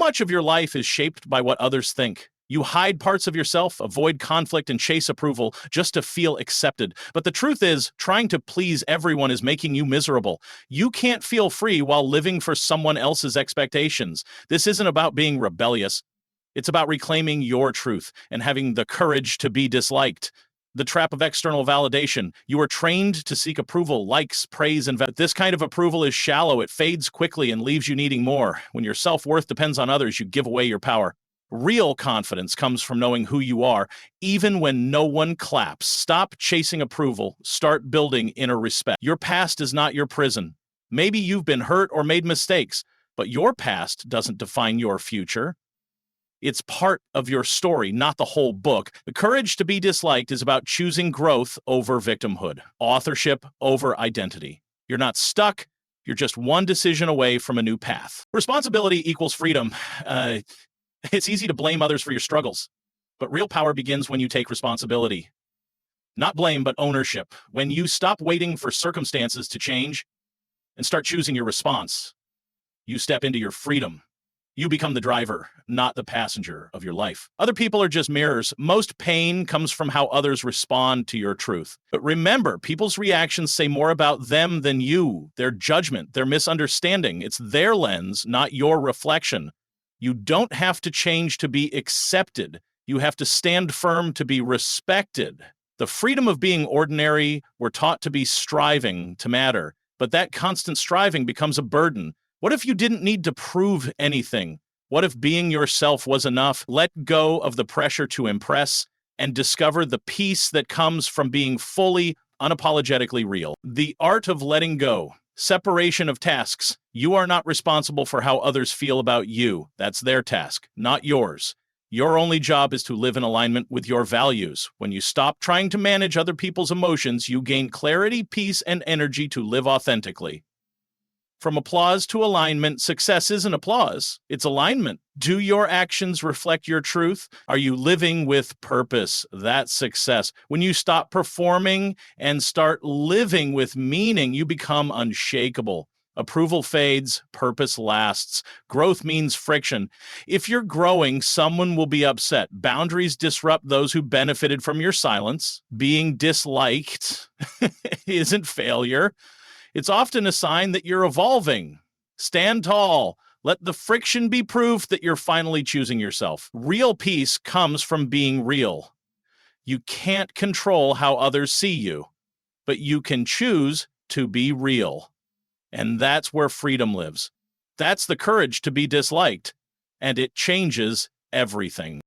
much of your life is shaped by what others think. You hide parts of yourself, avoid conflict, and chase approval just to feel accepted. But the truth is, trying to please everyone is making you miserable. You can't feel free while living for someone else's expectations. This isn't about being rebellious. It's about reclaiming your truth and having the courage to be disliked. The trap of external validation. You are trained to seek approval, likes, praise, and this kind of approval is shallow. It fades quickly and leaves you needing more. When your self-worth depends on others, you give away your power. Real confidence comes from knowing who you are, even when no one claps. Stop chasing approval. Start building inner respect. Your past is not your prison. Maybe you've been hurt or made mistakes, but your past doesn't define your future. It's part of your story, not the whole book. The courage to be disliked is about choosing growth over victimhood, authorship over identity. You're not stuck. You're just one decision away from a new path. Responsibility equals freedom. It's easy to blame others for your struggles, but real power begins when you take responsibility. Not blame, but ownership. When you stop waiting for circumstances to change and start choosing your response, you step into your freedom. You become the driver, not the passenger of your life. Other people are just mirrors. Most pain comes from how others respond to your truth. But remember, people's reactions say more about them than you, their judgment, their misunderstanding. It's their lens, not your reflection. You don't have to change to be accepted. You have to stand firm to be respected. The freedom of being ordinary, we're taught to be striving to matter, but that constant striving becomes a burden. What if you didn't need to prove anything? What if being yourself was enough? Let go of the pressure to impress and discover the peace that comes from being fully, unapologetically real. The art of letting go. Separation of tasks. You are not responsible for how others feel about you. That's their task, not yours. Your only job is to live in alignment with your values. When you stop trying to manage other people's emotions, you gain clarity, peace, and energy to live authentically. From applause to alignment, success isn't applause, it's alignment. Do your actions reflect your truth? Are you living with purpose? That's success. When you stop performing and start living with meaning, you become unshakable. Approval fades, purpose lasts. Growth means friction. If you're growing, someone will be upset. Boundaries disrupt those who benefited from your silence. Being disliked isn't failure. It's often a sign that you're evolving. Stand tall. Let the friction be proof that you're finally choosing yourself. Real peace comes from being real. You can't control how others see you, but you can choose to be real. And that's where freedom lives. That's the courage to be disliked, and it changes everything.